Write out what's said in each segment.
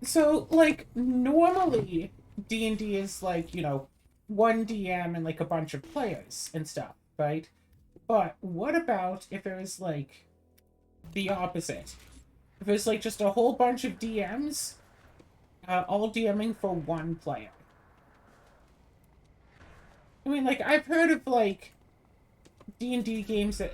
So, like, normally D&D is like, one DM and like a bunch of players and stuff, right? But what about if it was like the opposite? If it's like just a whole bunch of DMs, all DMing for one player. I mean, like, I've heard of like D&D games that,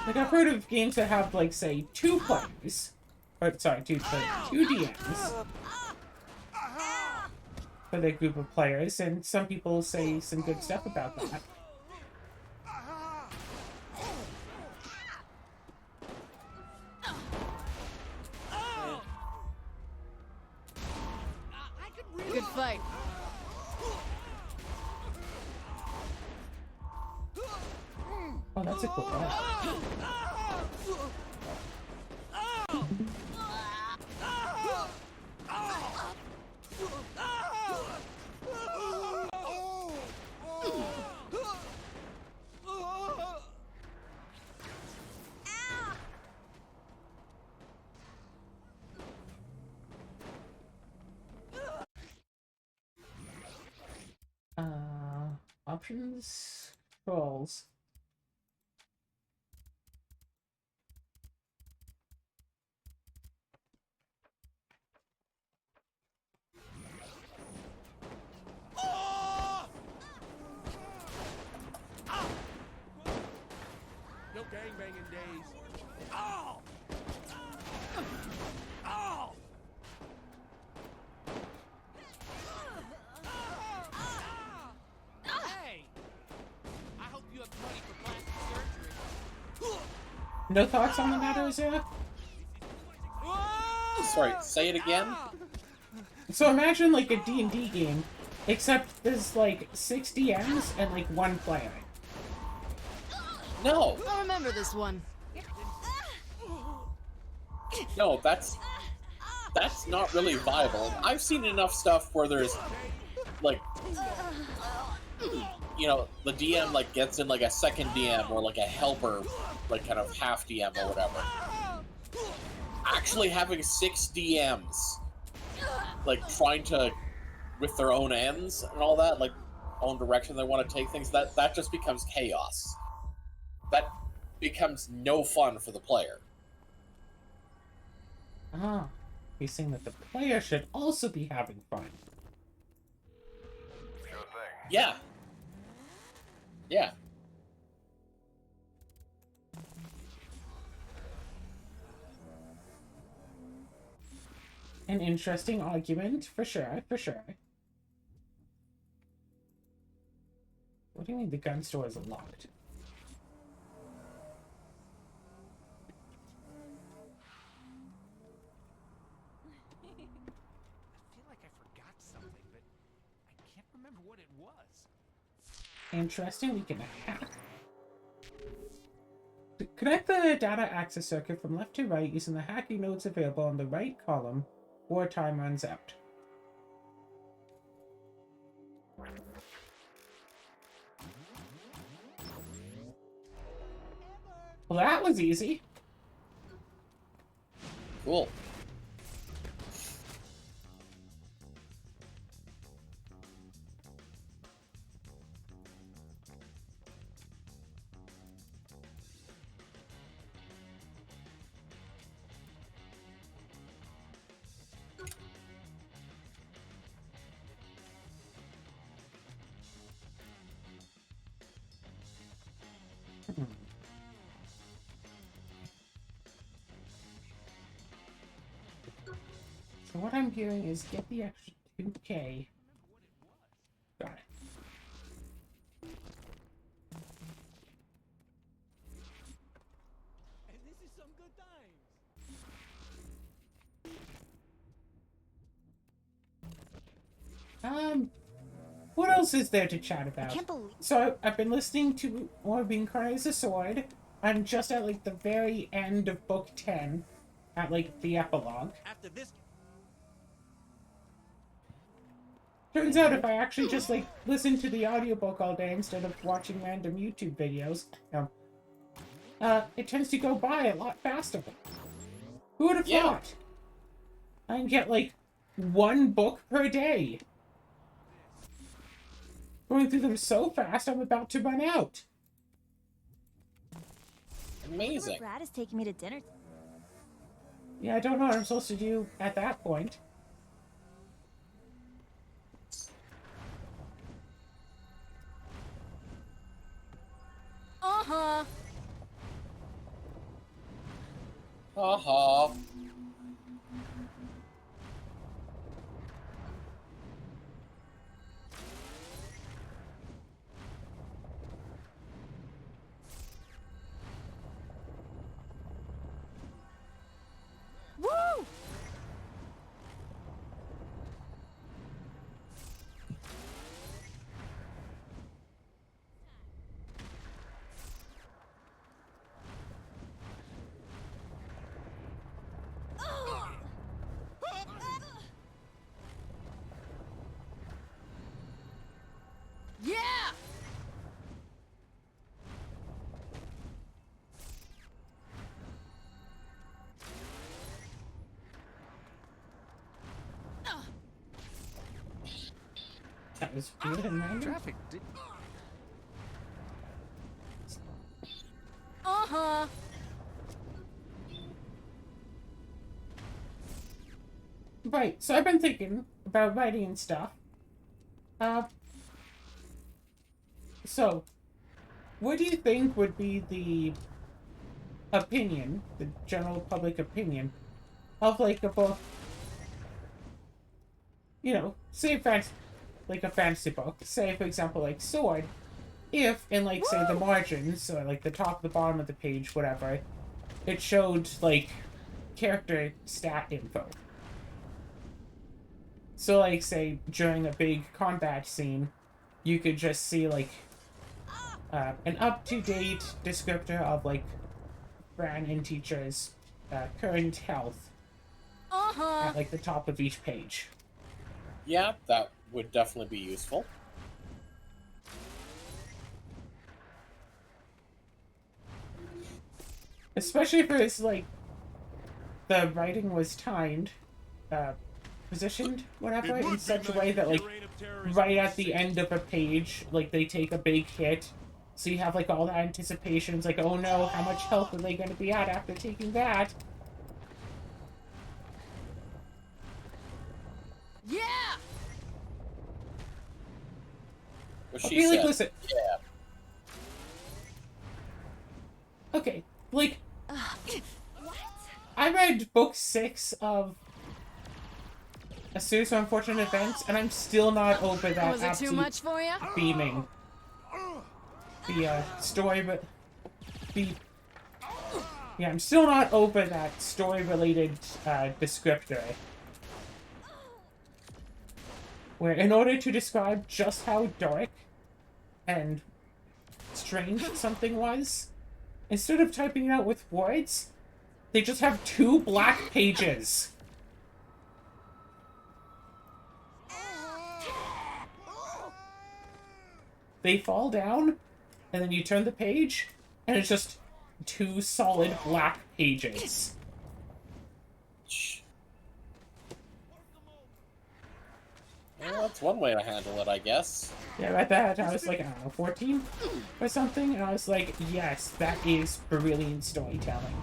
like, I've heard of games that have like, say, two players, or sorry, two DMs for their group of players, and some people say some good stuff about that. Good fight. Oh, that's a cool one. Options, controls. No gangbanging days. Oh! Oh! Hey! I hope you have money for plastic surgery. No thoughts on the matter, Azura? Sorry, say it again? So imagine like a D&D game, except there's like 6 DMs and like one player. No, I'll remember this one. no, that's not really viable. I've seen enough stuff where there's like, the DM like gets in like a second DM or like a helper, like kind of half DM or whatever. Actually having 6 DMs, like trying to, with their own ends and all that, like own direction they want to take things, that just becomes chaos. That becomes no fun for the player. Ah, he's saying that the player should also be having fun. Yeah. Yeah. An interesting argument, for sure, for sure. What do you mean the gun store is locked? I feel like I forgot something, but I can't remember what it was. Interesting, we can hack. Connect the data access circuit from left to right using the hacking nodes available on the right column or time runs out. Well, that was easy. Cool. So what I'm hearing is get the extra 2K. Got it. And this is some good times. What else is there to chat I about? can't believe. So I've been listening to more of Incarnate as a Sword. I'm just at like the very end of book 10, at like the epilogue. After this, Turns out if I actually just like listen to the audiobook all day instead of watching random YouTube videos, it tends to go by a lot faster. Who would have Yeah. thought? I can get like one book per day. Going through them so fast, I'm about to run out. Amazing. Brad is taking me to dinner. Yeah, I don't know what I'm supposed to do at that point. Uh-huh. Haha. Woo! Yeah! That was weird and random. Traffic did. Uh-huh. Right, so I've been thinking about writing and stuff. So, what do you think would be the opinion, the general public opinion, of like a book, you know, say like a fantasy book, say for example like Sword, if in like say the margins, or like the top, the bottom of the page, whatever, it showed like character stat info. So like say during a big combat scene, you could just see like an up-to-date descriptor of like Fran and Teacher's current health Uh-huh. at like the top of each page. Yeah, that would definitely be useful. Especially if it's like the writing was timed, positioned, whatever, in such a way that like right at the end of a page, like they take a big hit. So you have like all the anticipations, like, oh no, how much health are they going to be at after taking that? Yeah! What I she feel like, said. listen, Yeah. okay, like, What? I read book 6 of A Series of Unfortunate Events, and I'm still not over that Was it too absolute much for you? beaming. The story, but yeah, I'm still not over that story-related descriptor. Where, in order to describe just how dark and strange something was, instead of typing it out with words, they just have 2 black pages. They fall down, and then you turn the page, and it's just 2 solid black pages. Well, that's one way to handle it, I guess. Yeah, at that, I was like, I don't know, 14 or something, and I was like, yes, that is brilliant storytelling.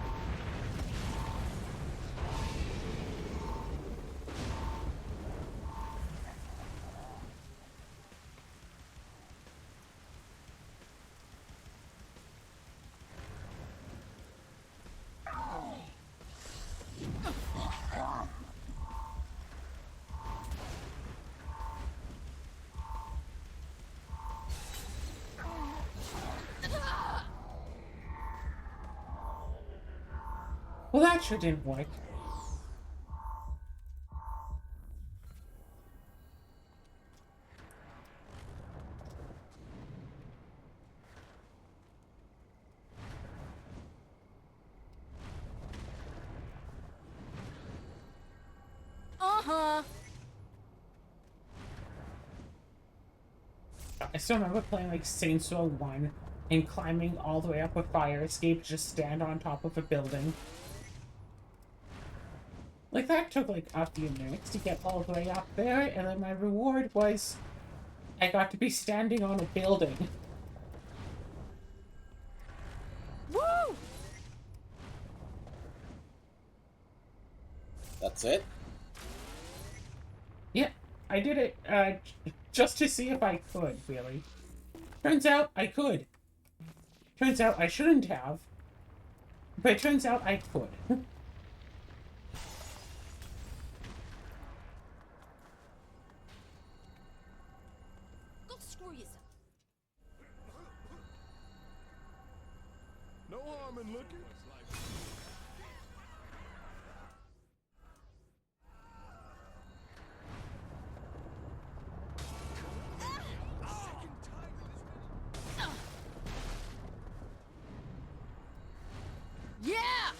Well, that sure didn't work. Uh-huh. I still remember playing like Saints Row 1 and climbing all the way up a fire escape to just stand on top of a building. Like, that took, like, a few minutes to get all the way up there, and then my reward was I got to be standing on a building. Woo! That's it? Yeah, I did it, just to see if I could, really. Turns out I could. Turns out I shouldn't have. But it turns out I could. Go screw yourself. No harm in looking. Yeah!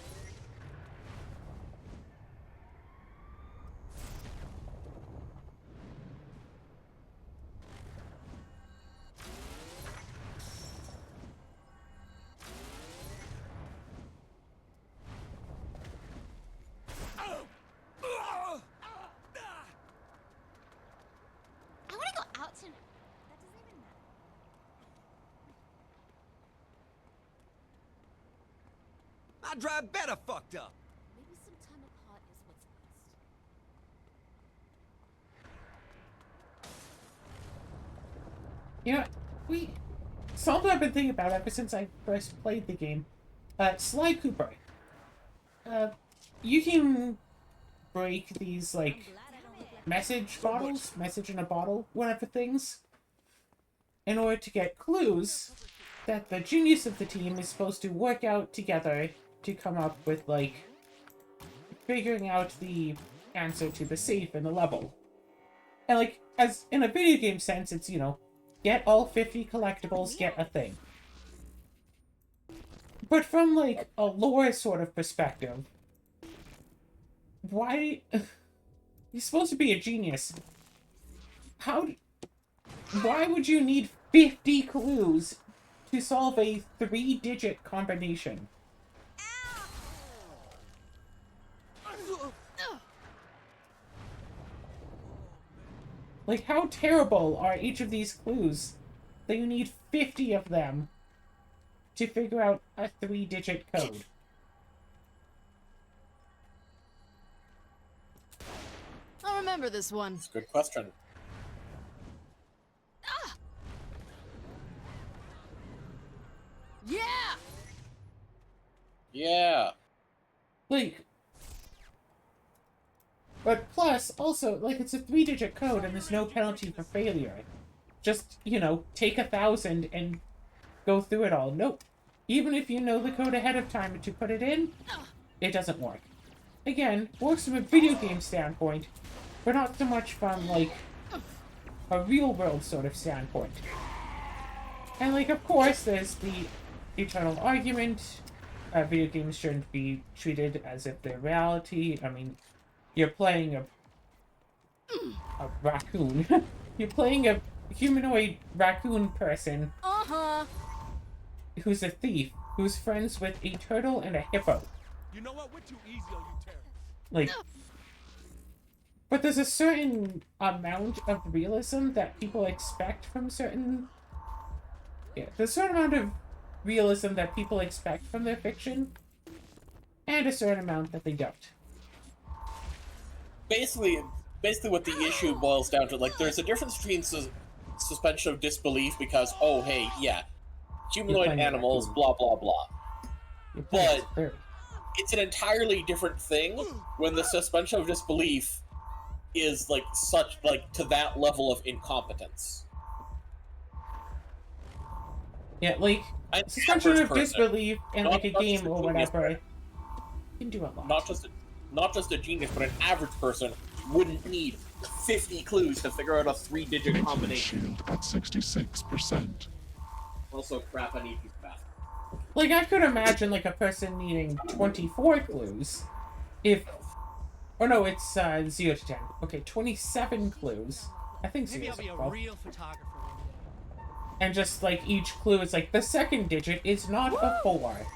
I want to go out tonight. That doesn't even matter. I drive better fucked up. Maybe some time apart is what's best. You know, something I've been thinking about ever since I first played the game. Sly Cooper. You can break these, like, message bottles, message in a bottle, whatever things, in order to get clues that the genius of the team is supposed to work out together to come up with, like, figuring out the answer to the safe in the level. And, like, as in a video game sense, it's, you know, get all 50 collectibles, get a thing. But from, like, a lore sort of perspective, why... You're supposed to be a genius. Why would you need 50 clues to solve a 3-digit combination? Like, how terrible are each of these clues that you need 50 of them to figure out a 3-digit code? I'll remember this one. It's a good question. Yeah! Yeah. Like... But plus, also, like, it's a 3-digit code and there's no penalty for failure. Just, you know, take 1,000 and go through it all. Nope. Even if you know the code ahead of time to put it in, it doesn't work. Again, works from a video game standpoint, but not so much from, like, a real-world sort of standpoint. And, like, of course, there's the eternal argument. Video games shouldn't be treated as if they're reality. I mean, you're playing a raccoon. You're playing a humanoid raccoon person Uh-huh. who's a thief, who's friends with a turtle and a hippo. You know what? We're too easy on you, Terry. Like, but there's a certain amount of realism that people expect from certain... Yeah, there's a certain amount of realism that people expect from their fiction, and a certain amount that they don't. Basically what the issue boils down to, like, there's a difference between suspension of disbelief because, oh, hey, yeah, humanoid playing a animals, raccoon. blah, blah, blah. You're playing But- a fairy. It's an entirely different thing when the suspension of disbelief is, like, such, like, to that level of incompetence. Yeah, like, An suspension average of person, disbelief in, Not- like, a not just game a or genius, whatever, but- you can do a lot. not just a genius, but an average person wouldn't need 50 clues to figure out a 3-digit combination. Shield at 66%. Also, crap, I need these bathroom. Like, I could imagine, like, a person needing 24 clues if... Oh, no, it's 0 to 10. Okay, 27 clues. I think Maybe 0 I'll is be a 12. real photographer one day. And just, like, each clue is like, the second digit is not a 4.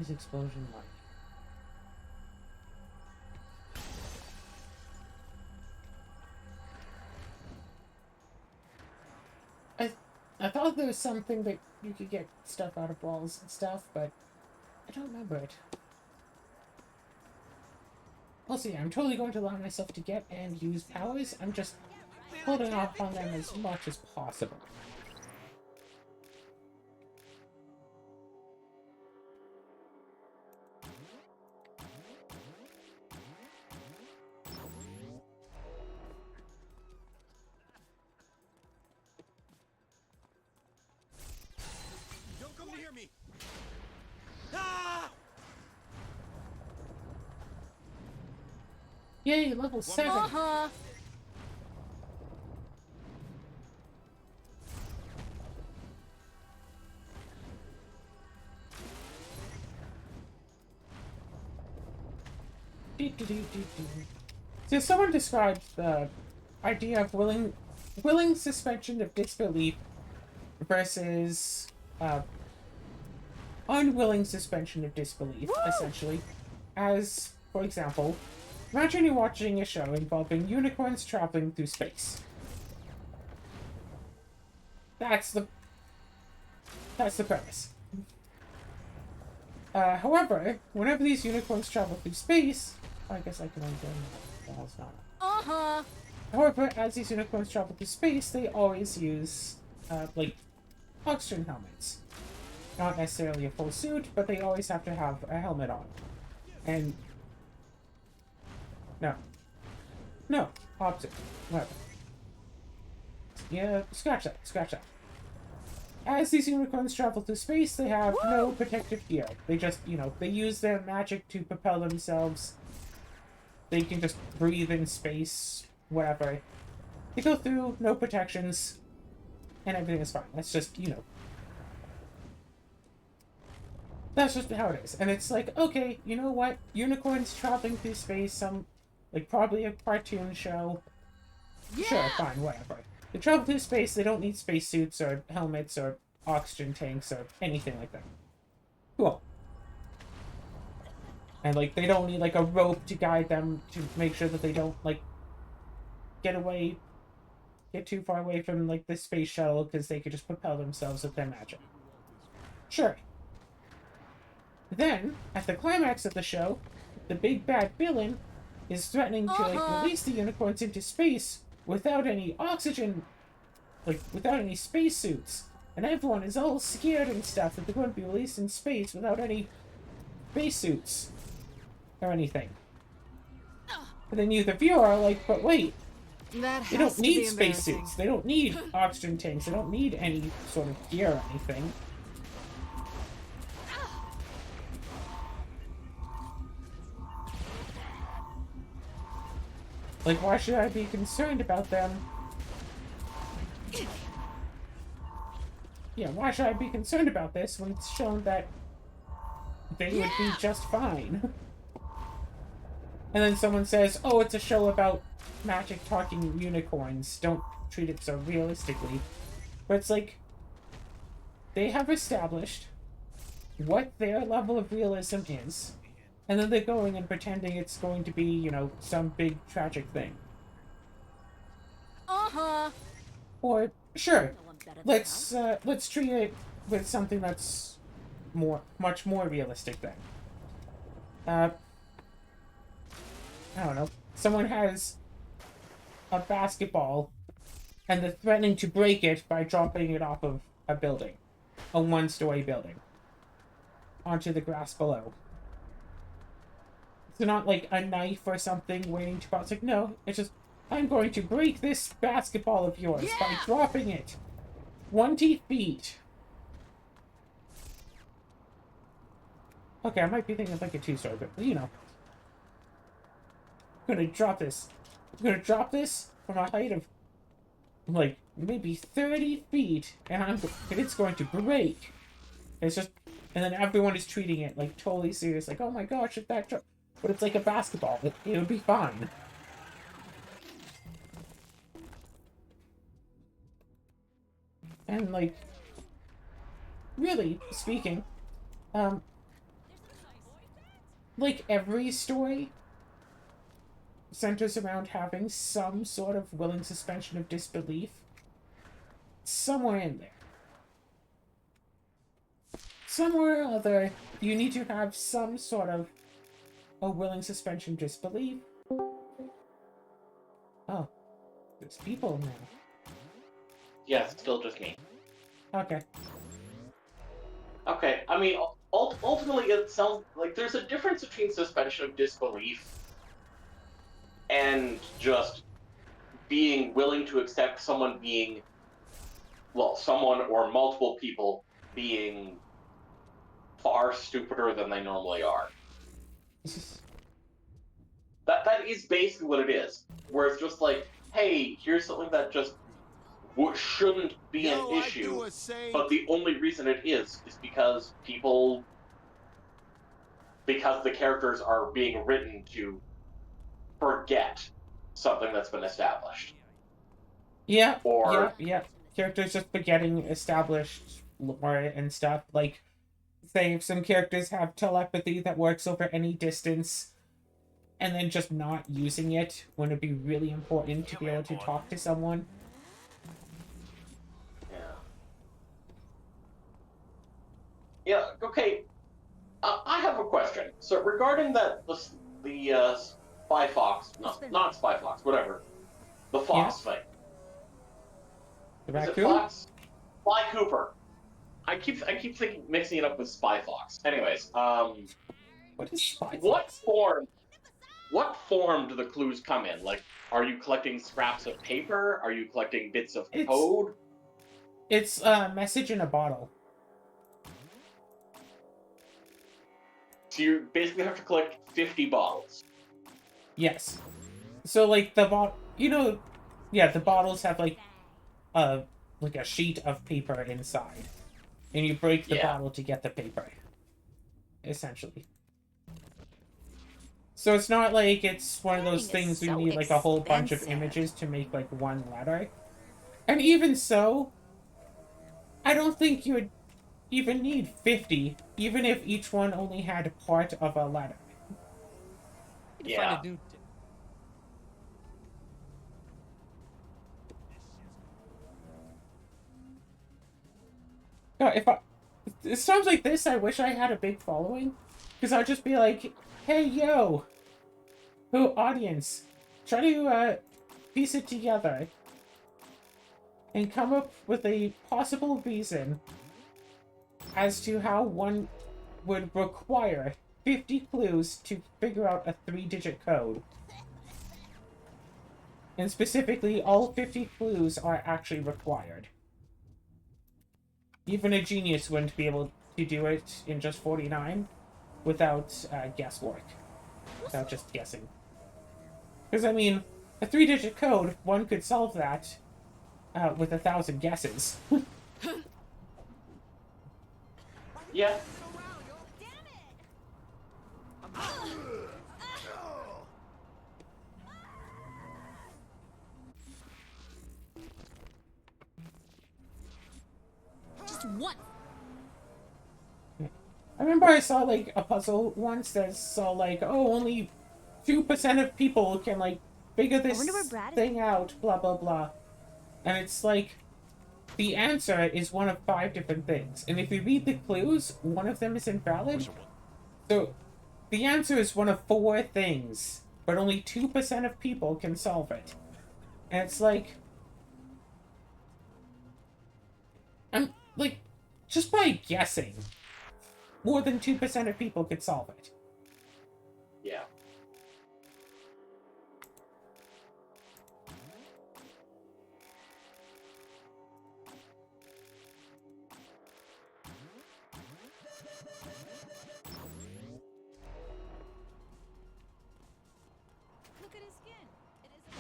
is explosion like? I thought there was something that you could get stuff out of balls and stuff, but I don't remember it. Also, yeah, I'm totally going to allow myself to get and use powers. I'm just holding off on them as much as possible. Don't come near me. Ah! Yay, level 7! Uh-huh. So someone described the idea of willing suspension of disbelief versus unwilling suspension of disbelief, essentially, as, for example, imagine you're watching a show involving unicorns traveling through space. That's the premise. However, whenever these unicorns travel through space, I guess I can only go in the not. Uh-huh. However, as these unicorns travel through space, they always use, like, oxygen helmets. Not necessarily a full suit, but they always have to have a helmet on. And... No, opposite. Whatever. Yeah, scratch that. As these unicorns travel through space, they have no protective gear. They just, they use their magic to propel themselves. They can just breathe in space, whatever. They go through, no protections, and everything is fine. That's just, that's just how it is. And it's like, okay, you know what? Unicorns traveling through space, probably a cartoon show. Yeah. Sure, fine, whatever. They travel through space, they don't need spacesuits or helmets or oxygen tanks or anything like that. Cool. And, they don't need, a rope to guide them to make sure that they don't, get too far away from, the space shuttle because they could just propel themselves with their magic. Sure. Then, at the climax of the show, the big bad villain is threatening to, release the unicorns into space without any oxygen, without any spacesuits. And everyone is all scared and stuff that they're going to be released in space without any spacesuits or anything. And then you, the viewer, are like, but wait, That they has don't to need be embarrassing. spacesuits. They don't need oxygen tanks. They don't need any sort of gear or anything. Why should I be concerned about them? Yeah, why should I be concerned about this when it's shown that they would be just fine? And then someone says, oh, it's a show about magic talking unicorns. Don't treat it so realistically. But it's they have established what their level of realism is. And then they're going and pretending it's going to be, some big tragic thing. Uh-huh. Or, sure, No one better let's treat it with something that's much more realistic then. I don't know. Someone has a basketball, and they're threatening to break it by dropping it off of a building. A one-story building. Onto the grass below. It's not a knife or something waiting to bounce. No, it's just, I'm going to break this basketball of yours by dropping it 20 feet. Okay, I might be thinking of a two-story, but I'm gonna drop this. I'm gonna drop this from a height of maybe 30 feet, and it's going to break. It's just, and then everyone is treating it totally serious, oh my gosh, if that drop. But it's a basketball. It would be fine. And really speaking, like every story centers around having some sort of willing suspension of disbelief somewhere in there. Somewhere or other, you need to have some sort of a willing suspension of disbelief. Oh, there's people now. Yeah, it's still just me. Okay. Okay, I mean, ultimately, it sounds like there's a difference between suspension of disbelief and just being willing to accept someone being, well, someone or multiple people being far stupider than they normally are. That is basically what it is. Where it's just like, hey, here's something that just shouldn't be an issue, but the only reason it is because because the characters are being written to forget something that's been established. Yeah, Or yeah. Characters just forgetting established lore and stuff. Like, say, if some characters have telepathy that works over any distance, and then just not using it when it'd be really important to be able to talk to someone. Yeah, okay. I have a question. So regarding the Spy Fox, not Spy Fox, whatever, the Fox thing. The Is it raccoon? Fox? Spy Cooper. I keep thinking mixing it up with Spy Fox. Anyways, What is Spy what Fox? form do the clues come in? Like, are you collecting scraps of paper? Are you collecting bits of code? It's a message in a bottle. So you basically have to collect 50 bottles. Yes. So, like, the the bottles have, like a sheet of paper inside. And you break the bottle to get the paper. Essentially. So it's not like it's one of those things where you need, like, a whole bunch of images to make, like, one letter. And even so, I don't think you would even need 50, even if each one only had part of a letter. Yeah. No, it sounds like this, I wish I had a big following. Because I'd just be like, hey, yo, audience, try to piece it together and come up with a possible reason as to how one would require 50 clues to figure out a 3-digit code. And specifically, all 50 clues are actually required. Even a genius wouldn't be able to do it in just 49 without guesswork. Without just guessing. Because, I mean, a 3-digit code, one could solve that with 1,000 guesses. Yeah. Just one. I remember I saw, like, a puzzle once that saw, like, oh, only 2% of people can, like, figure this thing out, blah, blah, blah. And it's like, the answer is one of 5 different things. And if you read the clues, one of them is invalid. So, the answer is one of 4 things, but only 2% of people can solve it. And it's like... I'm, like, just by guessing, more than 2% of people could solve it. Yeah. Look at his skin. It is a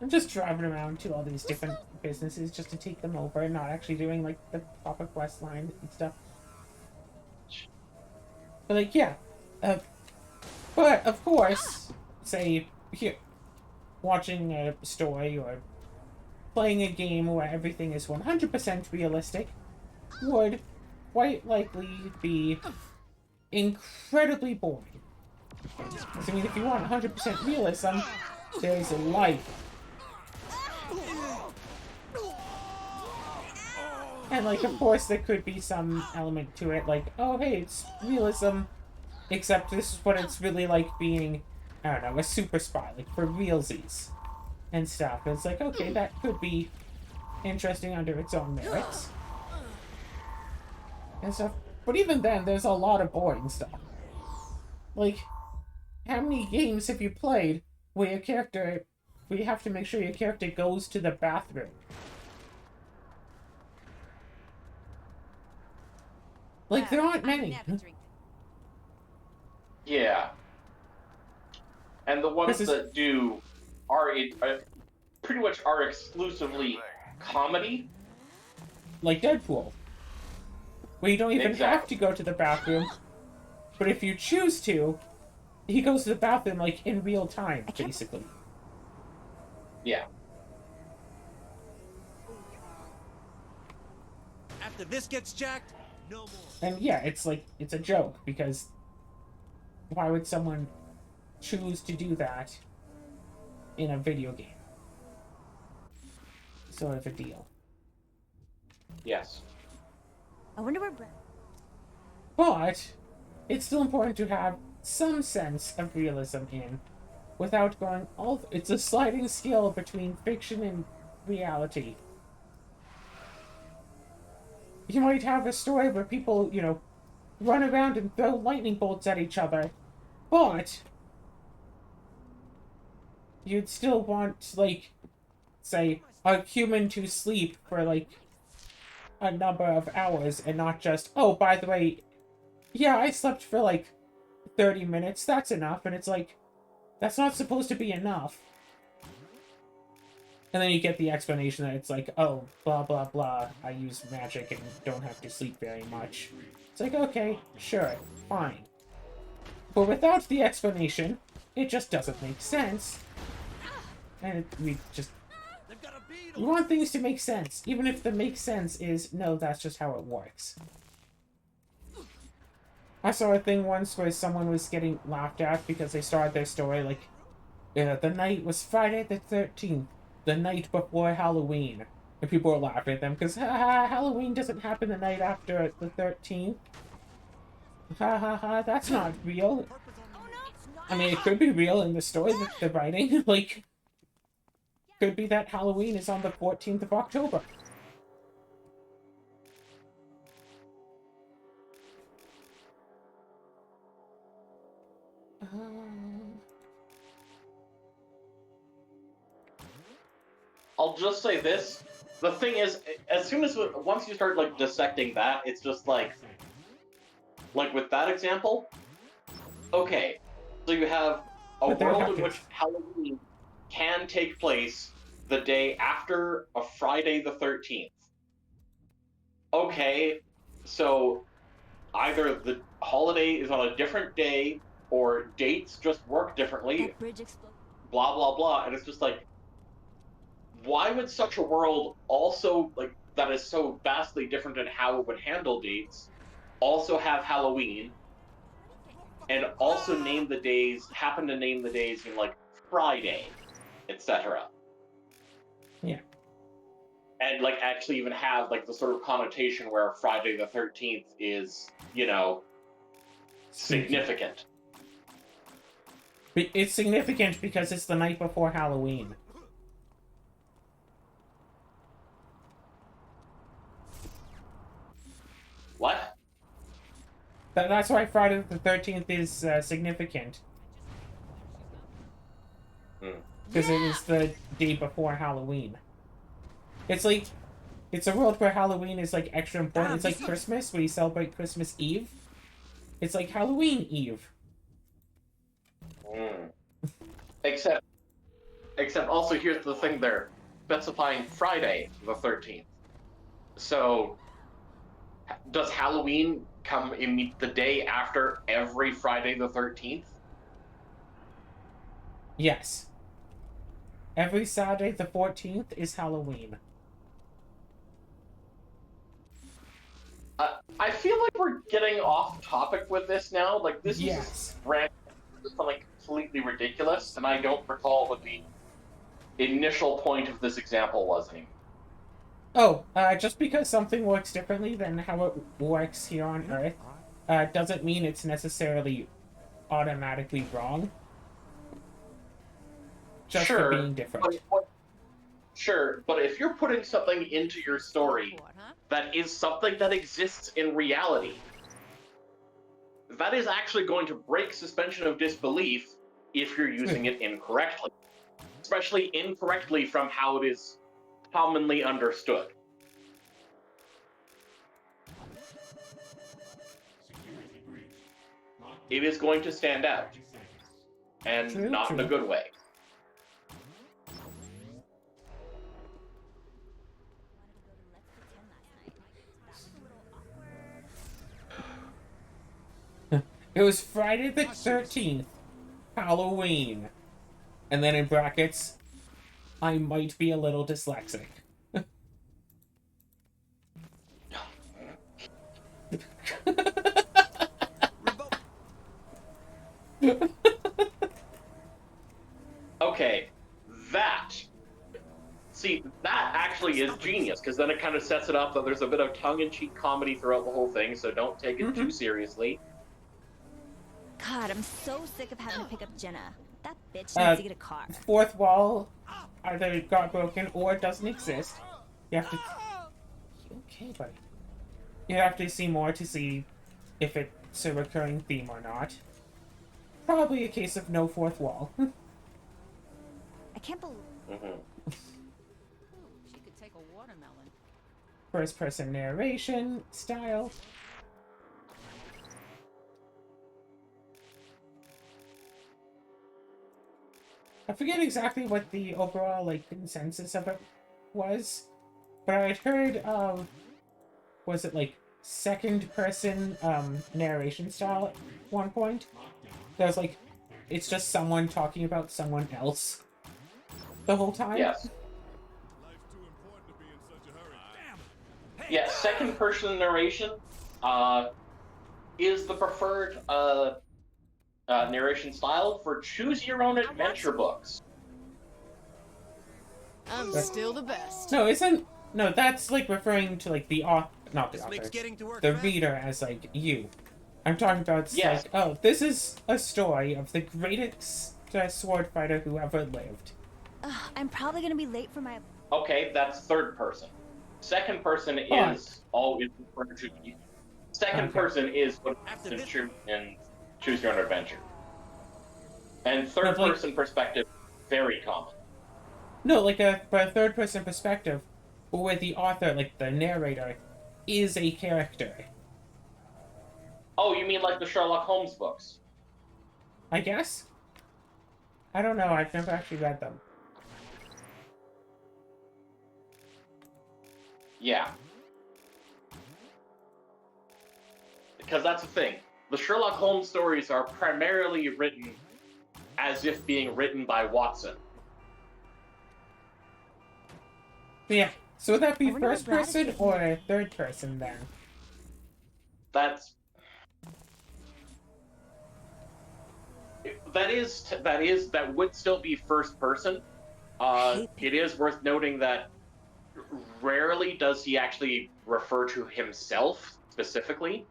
I'm just driving around to all these different businesses just to take them over and not actually doing like the proper quest line and stuff. But like, yeah. But of course, say here, watching a story or playing a game where everything is 100% realistic would quite likely be incredibly boring. 'Cause, I mean, if you want 100% realism, there's life. And, like, of course, there could be some element to it, like, oh, hey, it's realism, except this is what it's really like being, I don't know, a super spy, like, for realsies and stuff. It's like, okay, that could be interesting under its own merits and stuff. But even then, there's a lot of boring stuff. Like, how many games have you played where you have to make sure your character goes to the bathroom? Like, there aren't many. Yeah. And the ones This is- that do are pretty much are exclusively comedy. Like Deadpool, where you don't even have Exactly. to go to the bathroom, but if you choose to, he goes to the bathroom, like, in real time, basically. Yeah. After this gets jacked, no more. And yeah, it's like, it's a joke, because why would someone choose to do that in a video game? Sort of a deal. Yes. I wonder where Brett. But it's still important to have some sense of realism in, without going all. It's a sliding scale between fiction and reality. You might have a story where people, you know, run around and throw lightning bolts at each other, but you'd still want, like, say, a human to sleep for, like, a number of hours and not just, oh, by the way, yeah, I slept for, like, 30 minutes, that's enough. And it's like, that's not supposed to be enough. And then you get the explanation that it's like, oh, blah, blah, blah, I use magic and don't have to sleep very much. It's like, okay, sure, fine. But without the explanation, it just doesn't make sense. And we want things to make sense, even if the make sense is, no, that's just how it works. I saw a thing once where someone was getting laughed at because they started their story like, the night was Friday the 13th, the night before Halloween. And people were laughing at them because, Halloween doesn't happen the night after the 13th. That's not real. I mean, it could be real in the story that they're writing. Like, could be that Halloween is on the 14th of October. I'll just say this. The thing is, once you start, like, dissecting that, it's just like with that example, okay, so you have a But there world in happens. which Halloween can take place the day after a Friday the 13th. Okay, so either the holiday is on a different day or dates just work differently, That bridge exploded. blah blah blah, and it's just like, why would such a world also, like, that is so vastly different in how it would handle dates, also have Halloween, and also happen to name the days in, like, Friday, etc. Yeah. And, like, actually even have, like, the sort of connotation where Friday the 13th is, you know, significant. It's significant because it's the night before Halloween. What? That's why Friday the 13th is significant. Because it is the day before Halloween. It's like, it's a world where Halloween is, like, extra important. It's like Christmas, where you celebrate Christmas Eve. It's like Halloween Eve. Except Except also here's the thing they're specifying Friday the 13th. So does Halloween come the day after every Friday the 13th? Yes. Every Saturday the 14th is Halloween. I feel like we're getting off topic with this now. Like, this Yes. is rant something completely ridiculous, and I don't recall what the initial point of this example was anymore. Oh, just because something works differently than how it works here on Earth, doesn't mean it's necessarily automatically wrong. Just for being different. Sure, but if you're putting something into your story What, huh? that is something that exists in reality, that is actually going to break suspension of disbelief if you're using it incorrectly. Especially incorrectly from how it is commonly understood. It is going to stand out. And True, not in a true. good way. It was Friday the 13th, Halloween. And then in brackets, I might be a little dyslexic. Okay, that. See, that actually is genius, because then it kind of sets it up that there's a bit of tongue-in-cheek comedy throughout the whole thing, so don't take it too seriously. God, I'm so sick of having to pick up Jenna. That bitch Uh, needs to get a car. Fourth wall either got broken or doesn't exist. You have to... You okay, buddy? You have to see more to see if it's a recurring theme or not. Probably a case of no fourth wall. I can't believe. Mm-hmm. She could take a watermelon. First person narration style. I forget exactly what the overall consensus of it was, but I'd heard of, was it second person narration style at one point? That was it's just someone talking about someone else the whole time. Yes. Yeah, second person narration is the preferred narration style for choose your own adventure books. I'm still the best. No, that's referring to the author, not the This makes author, getting to work the fast. reader as you. I'm talking about Yes. oh, this is a story of the greatest sword fighter who ever lived. Ugh, I'm probably gonna be late for my. Okay, that's third person. Second person Oh. is always referred to. Second Okay. person is what After in this- choose your own adventure. And third But, person perspective, very common. No, but a third person perspective, where the author, the narrator, is a character. Oh, you mean like the Sherlock Holmes books? I guess? I don't know, I've never actually read them. Yeah. Because that's the thing. The Sherlock Holmes stories are primarily written as if being written by Watson. Yeah, so would that be I wonder what first Brad is person thinking. or third person then? That would still be first person. It is worth noting that rarely does he actually refer to himself specifically.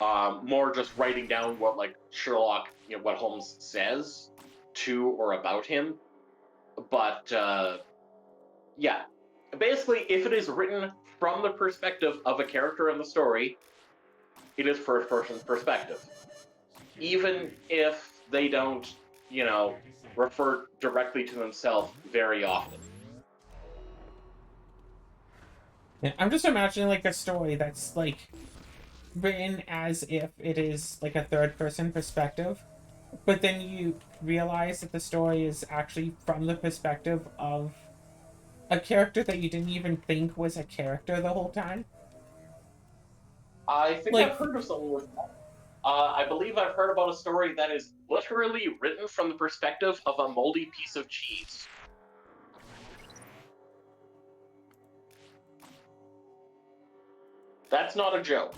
More just writing down what Sherlock, what Holmes says to or about him. But yeah, basically, if it is written from the perspective of a character in the story, it is first person perspective. Even if they don't, refer directly to themselves very often. Yeah, I'm just imagining a story that's written as if it is a third person perspective, but then you realize that the story is actually from the perspective of a character that you didn't even think was a character the whole time. I think Like- I've heard of something with that. I believe I've heard about a story that is literally written from the perspective of a moldy piece of cheese. That's not a joke.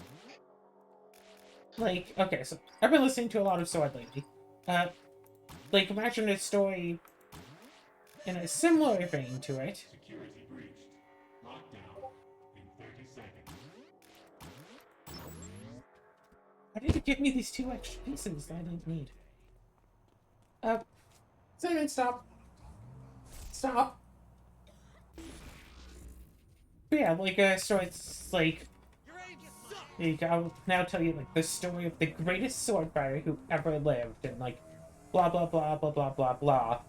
Like, okay, so I've been listening to a lot of Sword lately. Like, imagine a story in a similar vein to it. Security breached. Lockdown in 30 seconds. Why did it give me these 2 extra pieces that I didn't need? Simon, stop. Stop. But yeah, like, so it's like, there you go. I'll now tell you, like, the story of the greatest sword fighter who ever lived, and, like, blah, blah, blah, blah, blah, blah, blah.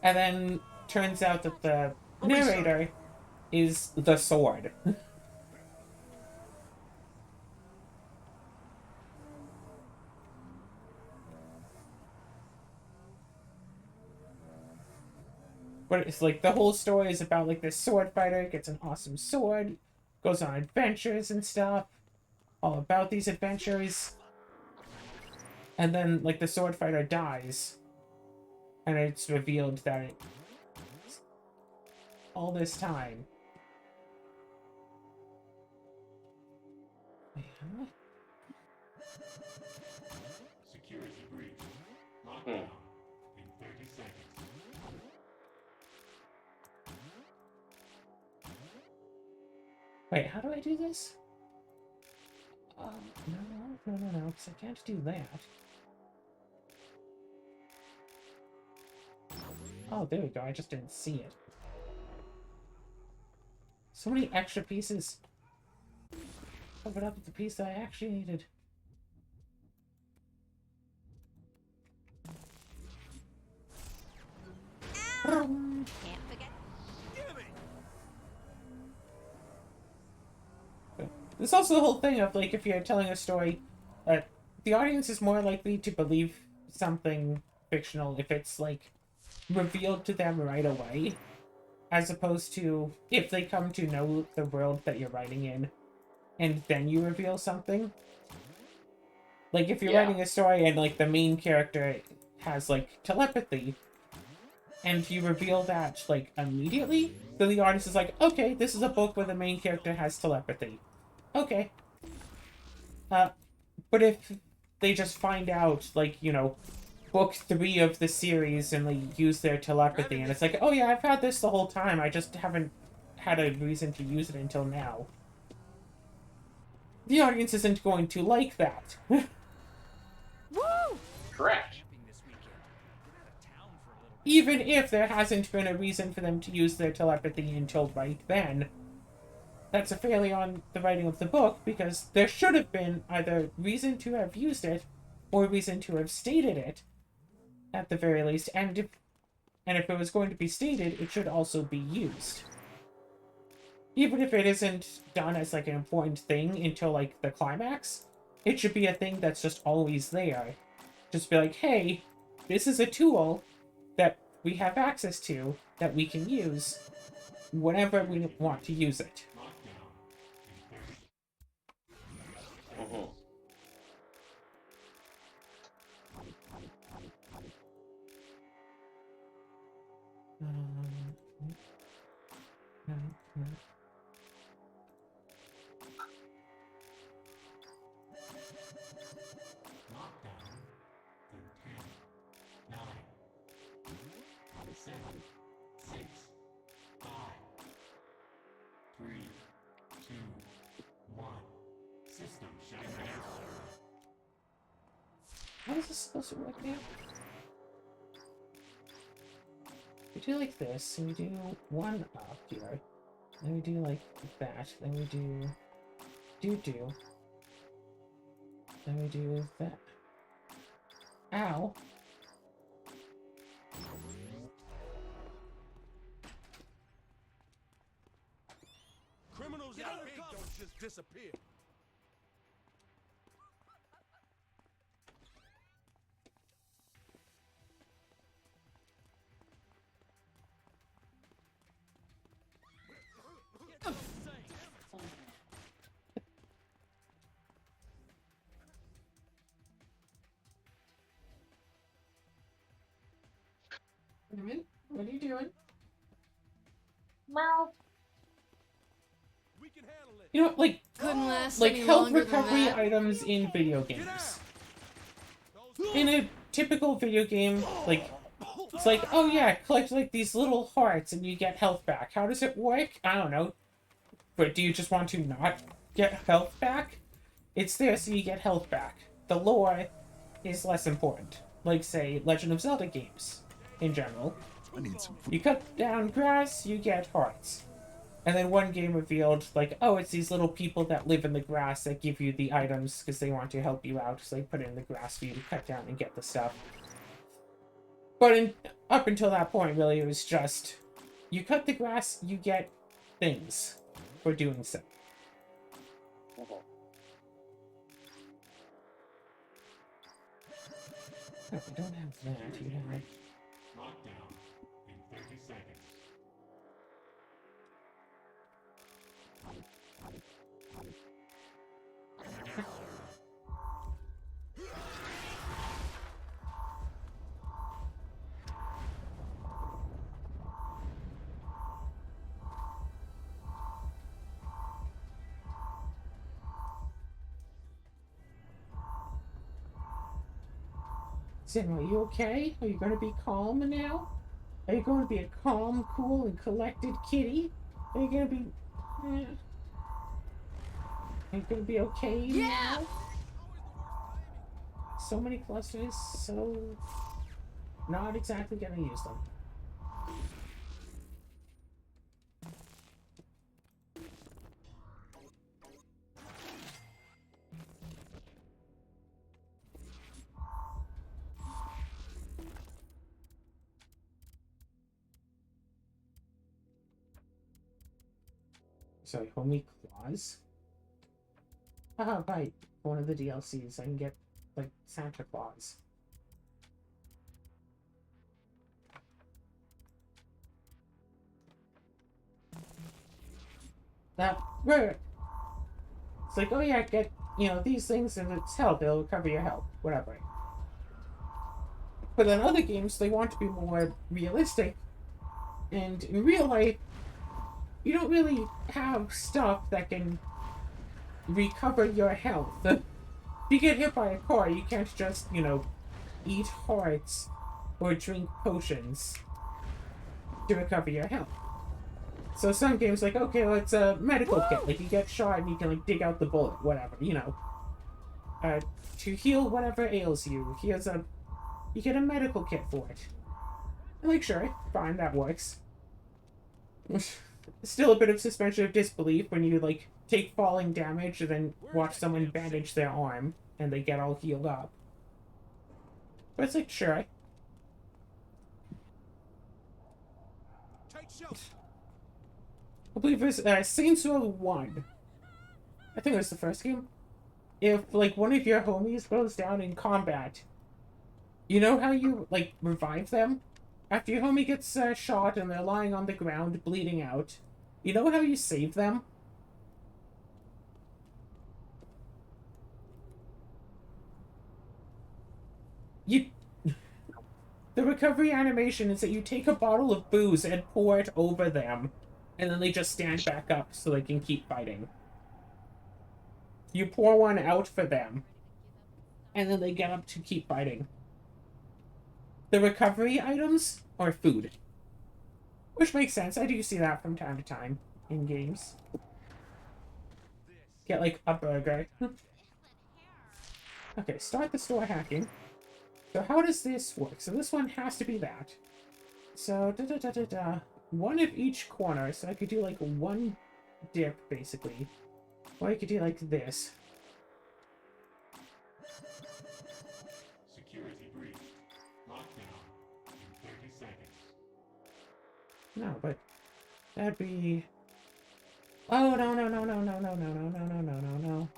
And then turns out that the narrator is the sword. But it's like the whole story is about like this sword fighter gets an awesome sword, goes on adventures and stuff, all about these adventures. And then like the sword fighter dies, and it's revealed that it all this time. Wait, how do I- Security breached. Lockdown in 30 seconds. Wait, how do I do this? No, because I can't do that. Oh, there we go, I just didn't see it. So many extra pieces. Covered up with the piece that I actually needed. Can't forget. There's also the whole thing of, like, if you're telling a story, the audience is more likely to believe something fictional if it's, like, revealed to them right away, as opposed to if they come to know the world that you're writing in, and then you reveal something. Like, if you're Yeah. writing a story and, like, the main character has, like, telepathy, and you reveal that, like, immediately, then the audience is like, okay, this is a book where the main character has telepathy. Okay. But if they just find out, like, you know, book 3 of the series and they use their telepathy, and it's like, oh yeah, I've had this the whole time, I just haven't had a reason to use it until now. The audience isn't going to like that. Woo! Correct. Camping this weekend. Get out of town for a little bit. Even if there hasn't been a reason for them to use their telepathy until right then. That's a failure on the writing of the book, because there should have been either reason to have used it, or reason to have stated it, at the very least, and if it was going to be stated, it should also be used. Even if it isn't done as, like, an important thing until, like, the climax, it should be a thing that's just always there. Just be like, hey, this is a tool that we have access to, that we can use whenever we want to use it. Lockdown in 30 Mhm. Lockdown in 10, 9, 7, 6, 5, 3, 2, 1. System shutting down. How is this supposed to work now? We do like this, and we do one up here. Then we do like that. Then we do do. Then we do that. Ow. Criminals in the pink don't just disappear. Wait a minute. What are you doing? Well, We can handle it. You know, like Couldn't last like any health longer than recovery that. items in video games. Those In a typical video game, like it's like, oh yeah, collect like these little hearts and you get health back. How does it work? I don't know. But do you just want to not get health back? It's there so you get health back. The lore is less important. Like, say, Legend of Zelda games, in general. I need some food. You cut down grass, you get hearts. And then one game revealed, like, oh, it's these little people that live in the grass that give you the items because they want to help you out. So they put it in the grass for you to cut down and get the stuff. But up until that point, really, it was just, you cut the grass, you get things for doing so. Oh, we don't have that. You have... Lockdown in 30 seconds. Zim, are you okay? Are you going to be calm now? Are you going to be a calm, cool, and collected kitty? Are you going to be... Are you going to be okay now? So many clusters, so... Not exactly going to use them. Sorry, homie Claus? Ah, right. One of the DLCs. I can get, like, Santa Claus. Right. It's like, oh yeah, get, you know, these things and it's health. It'll cover your health. Whatever. But in other games, they want to be more realistic. And in real life, you don't really have stuff that can recover your health. If you get hit by a car, you can't just, you know, eat hearts or drink potions to recover your health. So some games like, okay, well, it's a medical kit. Like, you get shot and you can, like, dig out the bullet, whatever, you know. To heal whatever ails you. You get a medical kit for it. And, like, sure, fine, that works. Still a bit of suspension of disbelief when you, like, take falling damage and then watch someone bandage their arm and they get all healed up. But it's like, sure. Take shelter. I believe it was Saints Row 1. I think it was the first game. If, like, one of your homies goes down in combat, you know how you, like, revive them? After your homie gets shot and they're lying on the ground bleeding out, you know how you save them? The recovery animation is that you take a bottle of booze and pour it over them, and then they just stand back up so they can keep fighting. You pour one out for them, and then they get up to keep fighting. The recovery items are food. Which makes sense. I do see that from time to time in games. Get, like, a burger. Okay, start the store hacking. So how does this work? So this one has to be that. So, one of each corner. So I could do, like, one dip, basically. Or I could do, like, this. Security breach. Lockdown in 30 seconds. No, but that'd be... Oh, no, no, no, no, no, no, no, no, no, no, no, no, no.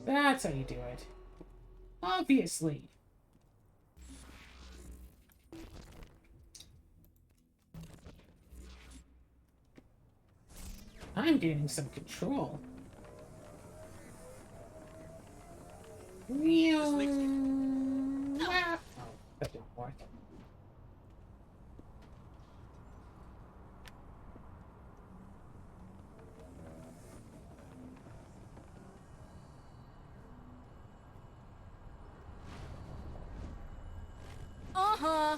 That's how you do it. Obviously. I'm gaining some control. Meow. Wow. Oh, that didn't work. Uh-huh.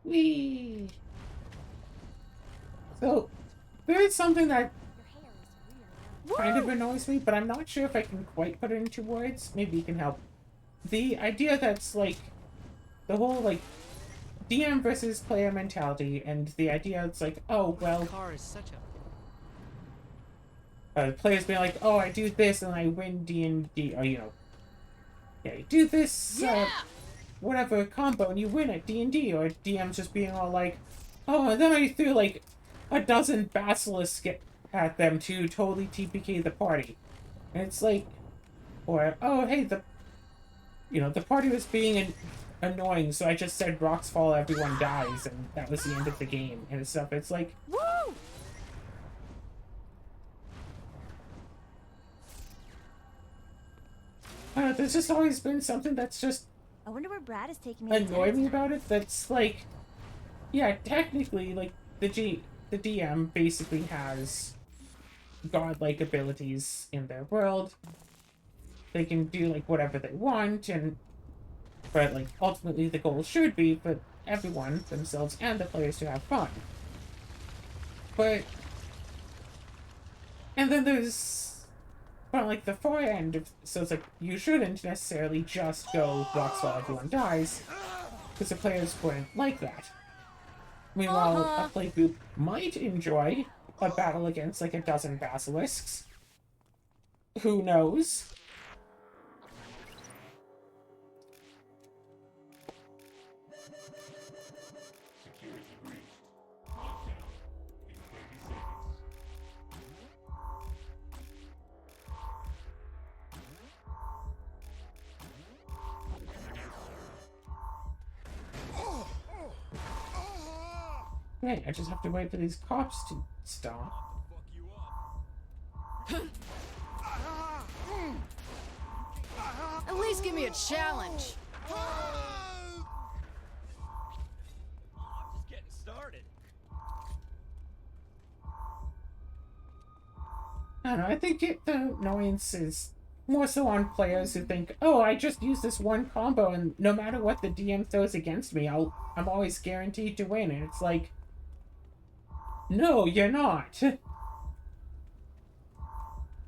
Whee! So, there is something that kind of annoys me, but I'm not sure if I can quite put it into words. Maybe you can help. The idea that's, like, the whole, like, DM versus player mentality, and the idea it's like, oh, well, Car is such a players being like, oh, I do this and I win D&D, or, you know, yeah, you do this, whatever combo and you win at D&D, or DMs just being all like, oh, and then I threw, like, a dozen basilisks at them to totally TPK the party. And it's like, or, oh, hey, the party was being annoying, so I just said rocks fall, everyone dies, and that was the end of the game, and stuff. It's like, Woo! there's just always been something that's just I wonder where Brad is taking me. annoyed me about it. That's like, yeah, technically, like, the DM basically has godlike abilities in their world. They can do, like, whatever they want, but, like, ultimately the goal should be for everyone, themselves and the players, to have fun. And then there's, well, like, the far end of, so it's like, you shouldn't necessarily just go rocks while everyone dies, because the players wouldn't like that. Meanwhile, a play group might enjoy a battle against, like, a dozen basilisks. Who knows? Security breached. Lockdown in 30 seconds. Right, I just have to wait for these cops to stop. Fuck you up. At least give me a challenge. I'm just getting started. I don't know, I think the annoyance is more so on players who think, oh, I just use this one combo and no matter what the DM throws against me, I'm always guaranteed to win. And it's like, no, you're not.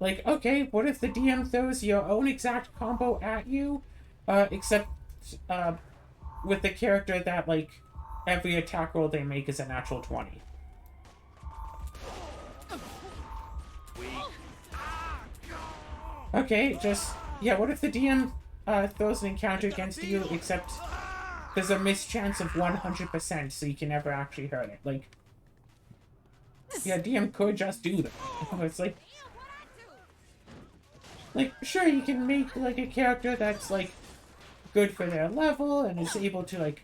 Like, okay, what if the DM throws your own exact combo at you, except with the character that, like, every attack roll they make is a natural 20? Okay, just, yeah, what if the DM throws an encounter against you, except there's a mischance of 100%, so you can never actually hurt it? Like, yeah, DM could just do that. It's like, sure, you can make, like, a character that's, like, good for their level and is able to, like,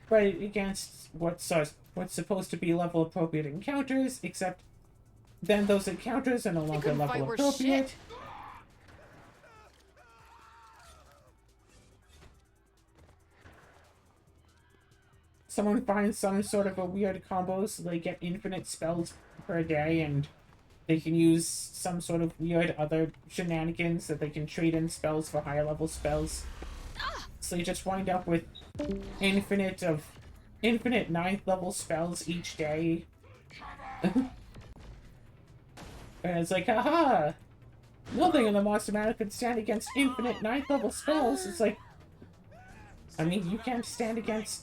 fight against what's supposed to be level appropriate encounters, except then those encounters are no longer couldn't level fight worth appropriate. shit. Someone finds some sort of a weird combo so they get infinite spells per day, and they can use some sort of weird other shenanigans that they can trade in spells for higher level spells. So you just wind up with infinite 9th level spells each day. And it's like, haha! Nothing in the Monster Manual could stand against infinite 9th level spells. It's like, I mean, you can't stand against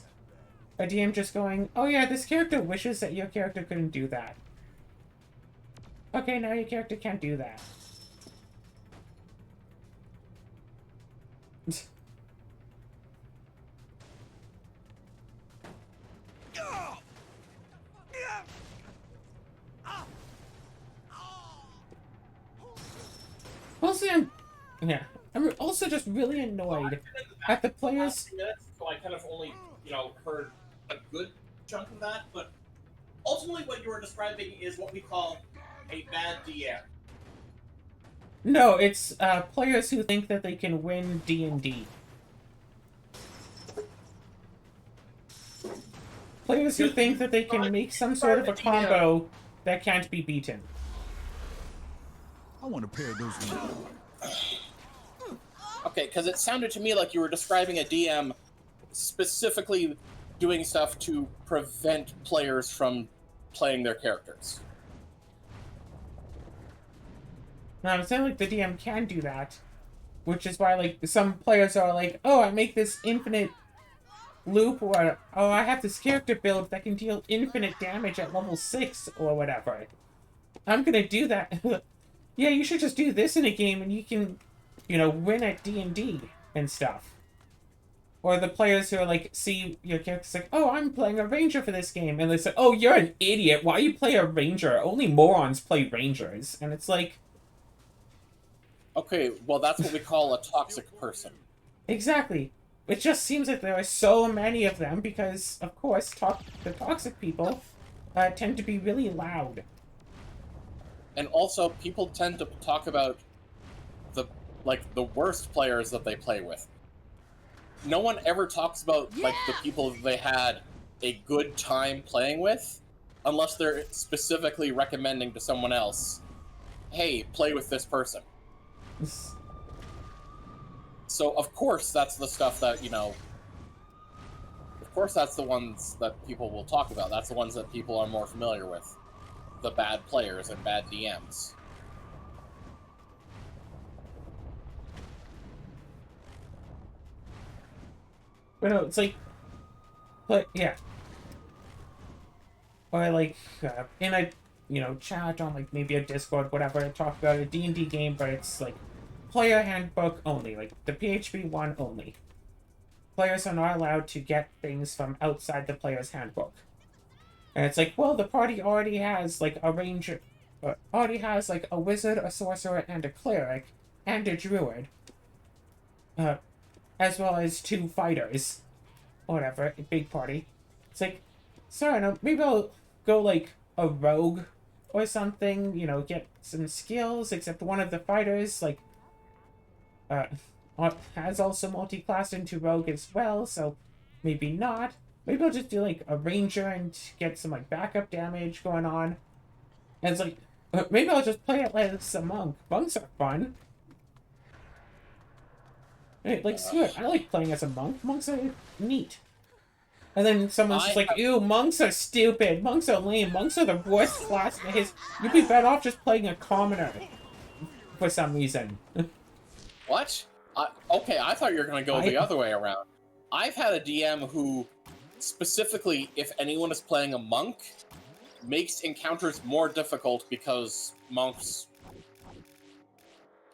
a DM just going, oh yeah, this character wishes that your character couldn't do that. Okay, now your character can't do that. I'm also just really annoyed at the players. Minutes, so I kind of only, heard a good chunk of that, but ultimately what you were describing is what we call a bad DM. No, it's players who think that they can win D&D. Players who think that they can make some sort of a combo that can't be beaten. I want a pair of those wings. Okay, because it sounded to me like you were describing a DM specifically doing stuff to prevent players from playing their characters. Now, I'm saying, like, the DM can do that, which is why, like, some players are like, oh, I make this infinite loop, or, oh, I have this character build that can deal infinite damage at level 6, or whatever. I'm gonna do that. Yeah, you should just do this in a game, and you can, win at D&D and stuff. Or the players who are like, see your character's like, oh, I'm playing a ranger for this game, and they say, oh, you're an idiot, why you play a ranger? Only morons play rangers. And it's like, okay, well, that's what we call a toxic person. exactly. It just seems like there are so many of them because, of course, the toxic people tend to be really loud. And also, people tend to talk about the worst players that they play with. No one ever talks about, the people they had a good time playing with, unless they're specifically recommending to someone else, hey, play with this person. So, of course, that's the stuff that, of course that's the ones that people will talk about. That's the ones that people are more familiar with. The bad players and bad DMs. But no, it's like, but yeah. Or like, in a, chat on like maybe a Discord, whatever, talk about a D&D game, but it's like, player handbook only, like the PHP one only. Players are not allowed to get things from outside the player's handbook. And it's like, well, the party already has like a ranger, already has like a wizard, a sorcerer, and a cleric, and a druid. As well as 2 fighters. Whatever, a big party. It's like, sorry, no, maybe I'll go like a rogue or something, get some skills, except one of the fighters, like, has also multi-classed into rogue as well, so maybe not. Maybe I'll just do like a ranger and get some like backup damage going on. And it's like, maybe I'll just play it as a monk. Monks are fun. Hey, like, screw it. I like playing as a monk. Monks are neat. And then someone's just like, ew, monks are stupid. Monks are lame. Monks are the worst class in his. You'd be better off just playing a commoner. For some reason. What? Okay, I thought you were going to go the other way around. I've had a DM who, specifically, if anyone is playing a monk, makes encounters more difficult because monks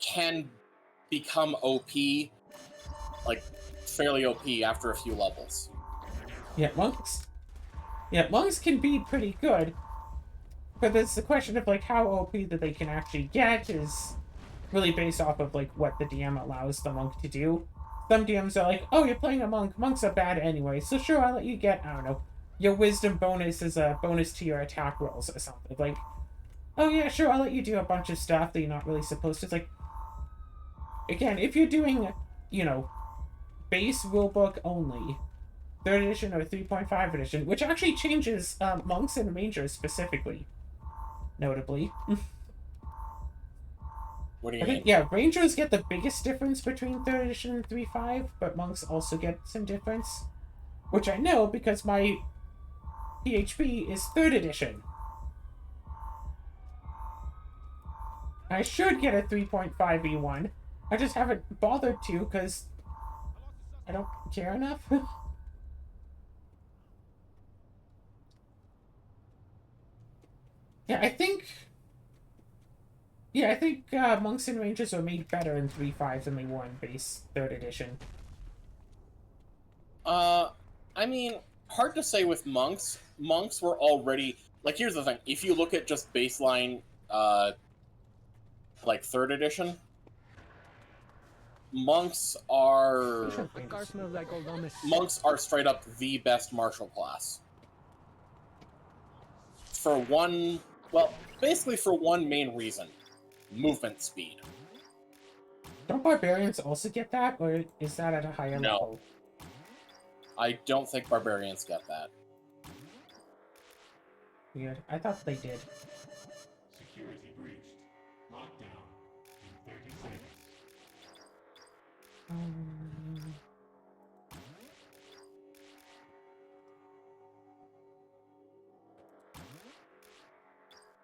can become OP, like, fairly OP after a few levels. Yeah, monks can be pretty good, but it's the question of, like, how OP that they can actually get is really based off of, like, what the DM allows the monk to do. Some DMs are like, oh, you're playing a monk, monks are bad anyway, so sure, I'll let you get, I don't know, your wisdom bonus is a bonus to your attack rolls or something. Like, oh yeah, sure, I'll let you do a bunch of stuff that you're not really supposed to. It's like, again, if you're doing, base rulebook only, 3rd edition or 3.5 edition, which actually changes monks and rangers specifically, notably. What do you I mean? think, yeah, rangers get the biggest difference between 3rd edition and 3.5, but monks also get some difference. Which I know because my PHP is 3rd edition. I should get a 3.5e1. I just haven't bothered to because I don't care enough. Yeah, I think monks and rangers are made better in 3.5 than they were in base 3rd edition. I mean, hard to say with monks. Monks were already, like, here's the thing. If you look at just baseline, like, 3rd edition, monks are My car smells like old hummus. monks are straight up the best martial class. For one, well, basically for one main reason: movement speed. Don't barbarians also get that, or is that at a higher No. level? I don't think barbarians get that. Weird. I thought they did. Security breached. Lockdown in 30 seconds.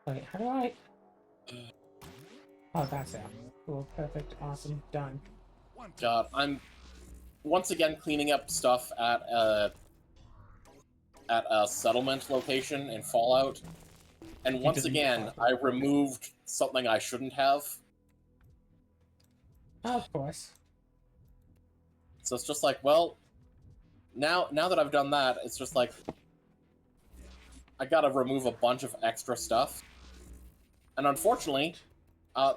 Wait, how do I... Oh, that's it. Cool, perfect, awesome, done. God, I'm once again cleaning up stuff at a settlement location in Fallout, and once didn't again talk I removed something I shouldn't have. Oh, of course. So it's just like, well, now that I've done that, it's just like I gotta remove a bunch of extra stuff, and unfortunately,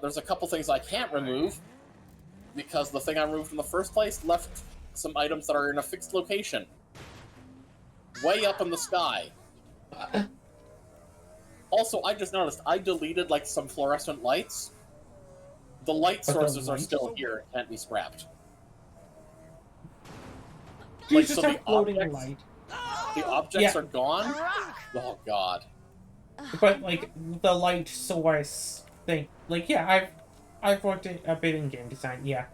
there's a couple things I can't remove because the thing I removed in the first place left some items that are in a fixed location, way up in the sky. Also, I just noticed I deleted like some fluorescent lights. The light But the sources are lights- still here and can't be scrapped. You Like, just so have the floating objects- light. The objects Yeah. are gone. Oh god. But, like, the light source thing... Like, yeah, I've worked a bit in game design, yeah.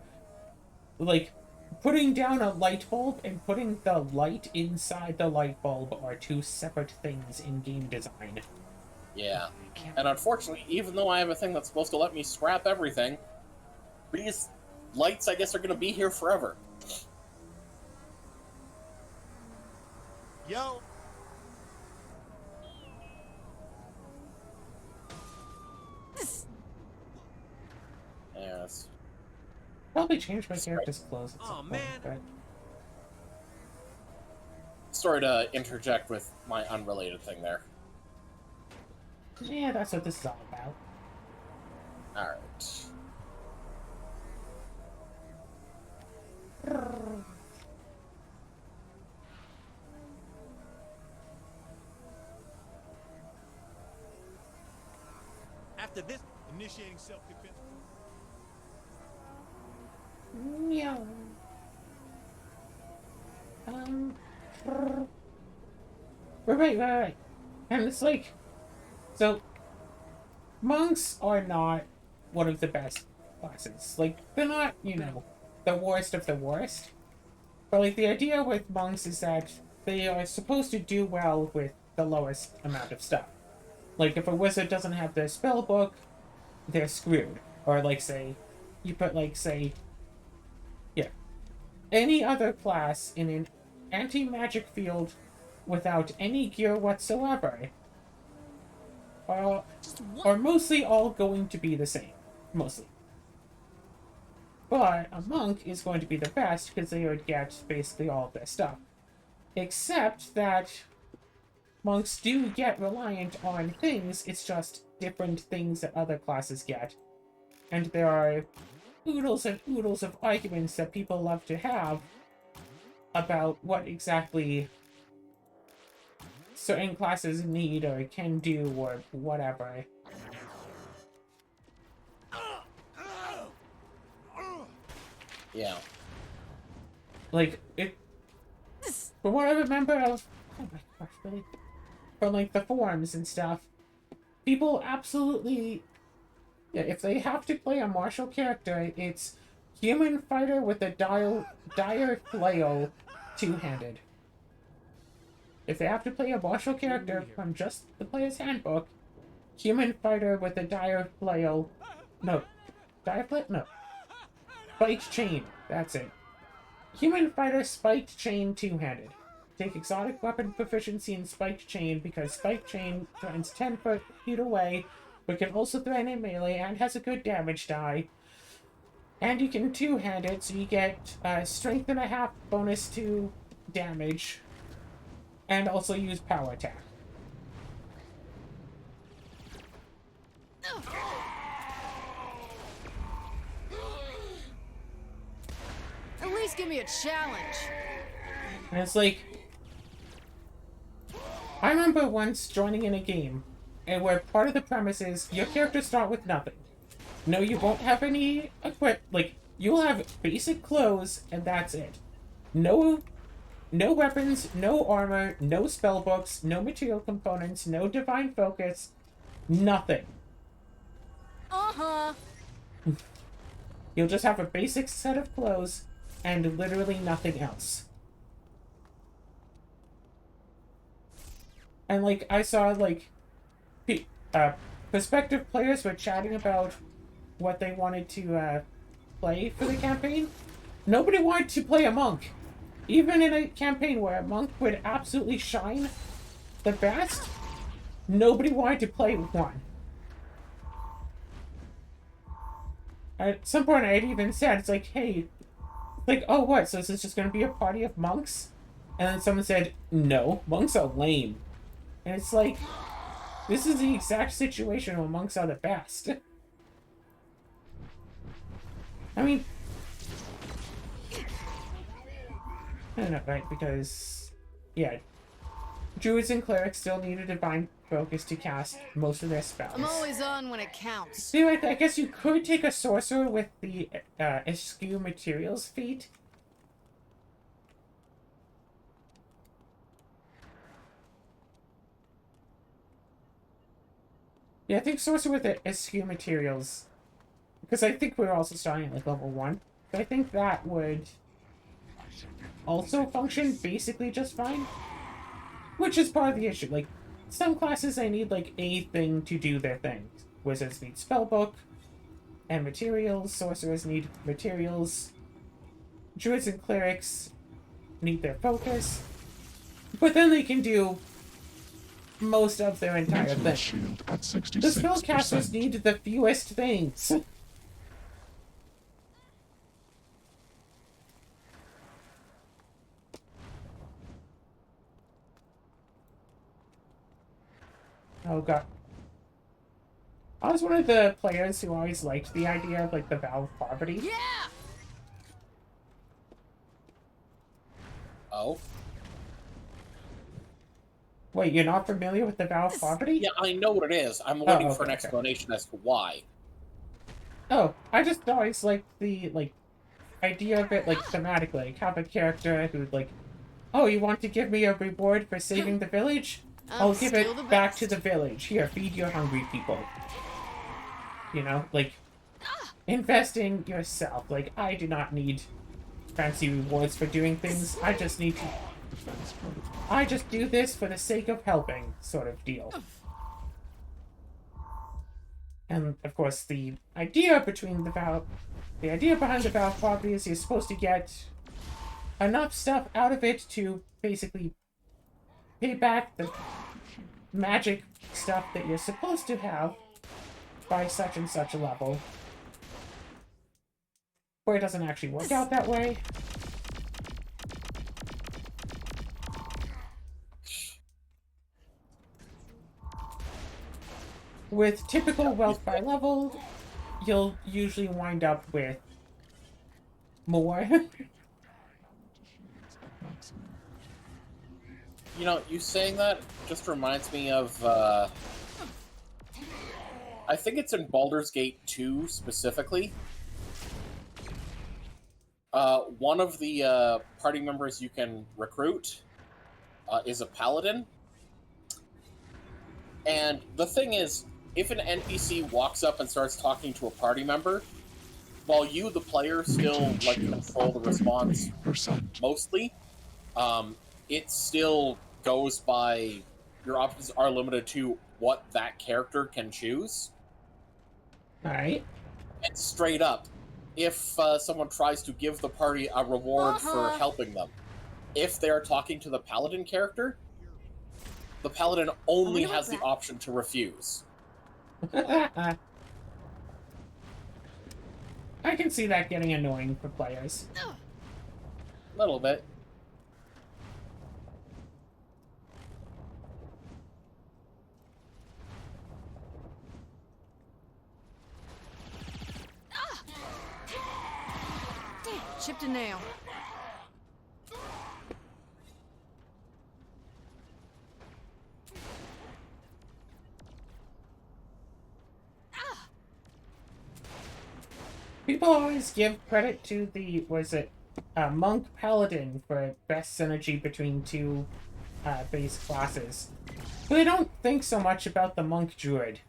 Like, putting down a light bulb and putting the light inside the light bulb are two separate things in game design. Yeah. And unfortunately, even though I have a thing that's supposed to let me scrap everything, these lights, I guess, are gonna be here forever. Yo, Yes. Probably change my character's clothes at Aw, some point, man. but... Sorry to interject with my unrelated thing there. Yeah, that's what this is all about. Alright. after this, initiating self-defense. Meow. Right. And it's like, so, monks are not one of the best classes. Like, they're not, you know, the worst of the worst. But, like, the idea with monks is that they are supposed to do well with the lowest amount of stuff. Like, if a wizard doesn't have their spell book, they're screwed. Or, like, say, you put, like, say, yeah, any other class in an anti-magic field without any gear whatsoever are mostly all going to be the same. Mostly. But a monk is going to be the best because they would get basically all of their stuff. Except that monks do get reliant on things, it's just different things that other classes get. And there are oodles and oodles of arguments that people love to have about what exactly certain classes need or can do or whatever. Yeah. Like, it... From what I remember of... Oh my gosh, really? From, like, the forums and stuff, people absolutely... Yeah, if they have to play a martial character, it's human fighter with a dire flail two-handed. If they have to play a martial character from just the player's handbook, human fighter with a dire flail... No. Dire flail? No. Spiked chain. That's it. Human fighter spiked chain two-handed. Take exotic weapon proficiency in spiked chain because spiked chain threatens 10 feet away, but can also threaten in melee and has a good damage die. And you can two-hand it, so you get strength and a half bonus to damage, and also use power attack. me a challenge. And it's like, I remember once joining in a game, and where part of the premise is your characters start with nothing. No, you won't have any like, you'll have basic clothes, and that's it. No weapons, no armor, no spell books, no material components, no divine focus, nothing. Uh-huh. You'll just have a basic set of clothes, and literally nothing else. And, like, I saw, like, prospective players were chatting about what they wanted to, play for the campaign. Nobody wanted to play a monk. Even in a campaign where a monk would absolutely shine the best, nobody wanted to play one. At some point I had even said, it's like, hey, like, oh, what, so this is just going to be a party of monks? And then someone said, no, monks are lame. And it's like, this is the exact situation where monks are the best. I mean, I don't know, right? Because, yeah, druids and clerics still need a divine focus to cast most of their spells. I'm always on when it counts. See, like, I guess you could take a sorcerer with the eschew materials feat. Yeah, I think sorcerer with the eschew materials, because I think we're also starting at like level 1. So I think that would also function basically just fine. Which is part of the issue. Like, some classes I need like a thing to do their thing. Wizards need spellbook and materials. Sorcerers need materials. Druids and clerics need their focus. But then they can do most of their entire Mental thing. shield at The spellcasters 66%. need the fewest things. Oh god. I was one of the players who always liked the idea of like the vow of poverty. Yeah! Oh? Wait, you're not familiar with the vow of poverty? Yeah, I know what it is. I'm waiting for an okay. explanation as to why. Oh, I just always liked the like idea of it like thematically. Like, have a character who'd like, oh, you want to give me a reward for saving the village? I'll give still the it back to best. the village. Here, feed your hungry people. You know, like, invest in yourself. Like, I do not need fancy rewards for doing things. I just need to... I just do this for the sake of helping, sort of deal. And, of course, the idea behind the vow of poverty is you're supposed to get enough stuff out of it to basically pay back the magic stuff that you're supposed to have by such and such a level. But it doesn't actually work out that way. With typical wealth by level, you'll usually wind up with more. You know, you saying that just reminds me of, I think it's in Baldur's Gate 2 specifically. One of the party members you can recruit is a paladin. And the thing is, if an NPC walks up and starts talking to a party member, while you, the player, still like control the response 30%. mostly, it still goes by, your options are limited to what that character can choose. Alright. And straight up, if someone tries to give the party a reward for helping them, if they're talking to the paladin character, the paladin only has the option to refuse. I can see that getting annoying for players. A little bit. Chipped a nail. People always give credit to the, monk paladin for best synergy between two base classes. But I don't think so much about the monk druid.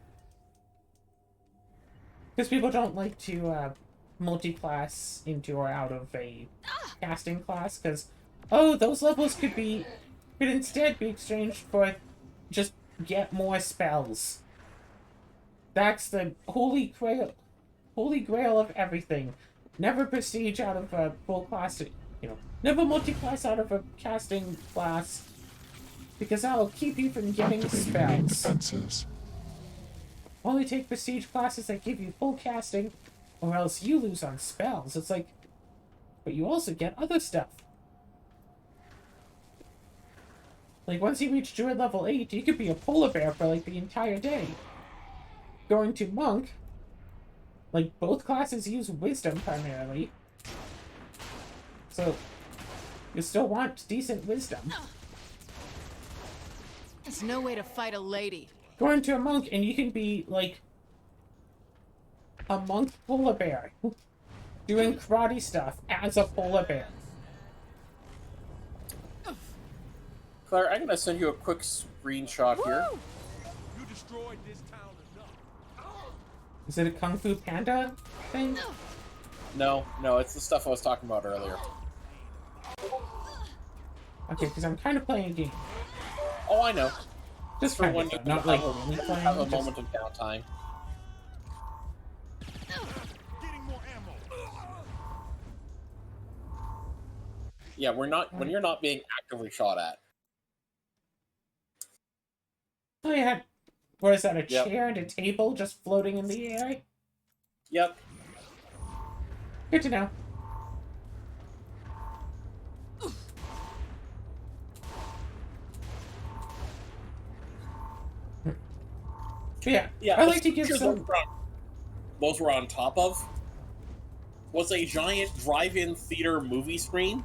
Because people don't like to multi-class into or out of a casting class, because, oh, those levels could instead be exchanged for just get more spells. That's the holy grail of everything. Never prestige out of a full class, never multi-class out of a casting class, because that'll keep you from getting spells. Defenses. Only take prestige classes that give you full casting, or else you lose on spells. It's like, but you also get other stuff. Like, once you reach Druid level 8, you could be a polar bear for, like, the entire day. Going to Monk, like, both classes use Wisdom primarily. So, you still want decent Wisdom. There's no way to fight a lady. Going to a Monk, and you can be, like, a Monk polar bear. Doing karate stuff as a polar bear. Claire, I'm gonna send you a quick screenshot here. You destroyed this town enough. Is it a Kung Fu Panda thing? No, it's the stuff I was talking about earlier. Okay, because I'm kind of playing a game. Oh, I know. Just For kind when of, you though, not like really have playing. a Just, moment of downtime. Getting more ammo. Yeah, when you're not being actively shot at. oh, yeah. What is that, a Yep. chair and a table just floating in the air? Yep. Good to know. Yeah, I like to give pictures some... those were on top of was a giant drive-in theater movie screen,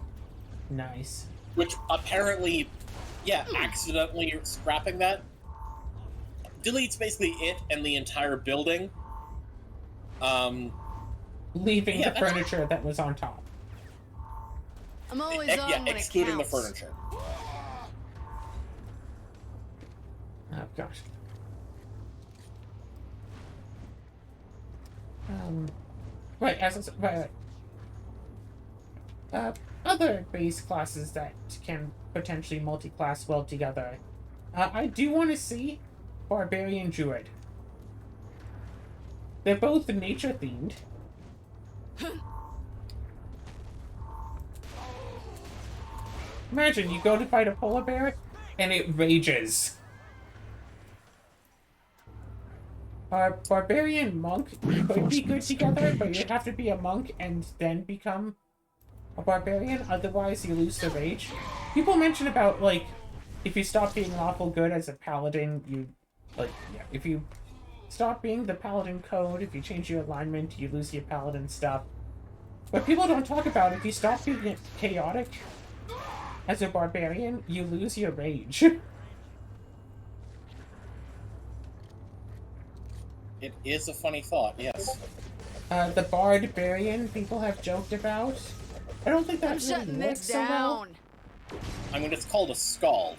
Nice. which apparently, accidentally scrapping that deletes basically it and the entire building. Leaving Yeah, the that's- furniture that was on top. I'm always on when it excluding the counts. furniture. Oh, gosh. Right, other base classes that can potentially multi-class well together. I do want to see Barbarian Druid. They're both nature-themed. Imagine, you go to fight a polar bear, and it rages. Barbarian Monk could be good together, but you'd have to be a monk and then become a barbarian, otherwise you lose the rage. People mention about, like, if you stop being lawful good as a paladin, if you stop being the paladin code, if you change your alignment, you lose your paladin stuff. But people don't talk about if you stop being chaotic as a barbarian, you lose your rage. It is a funny thought, yes. The Barbarian people have joked about. I don't think I'm that really shutting works this so well. down. I mean, it's called a scald.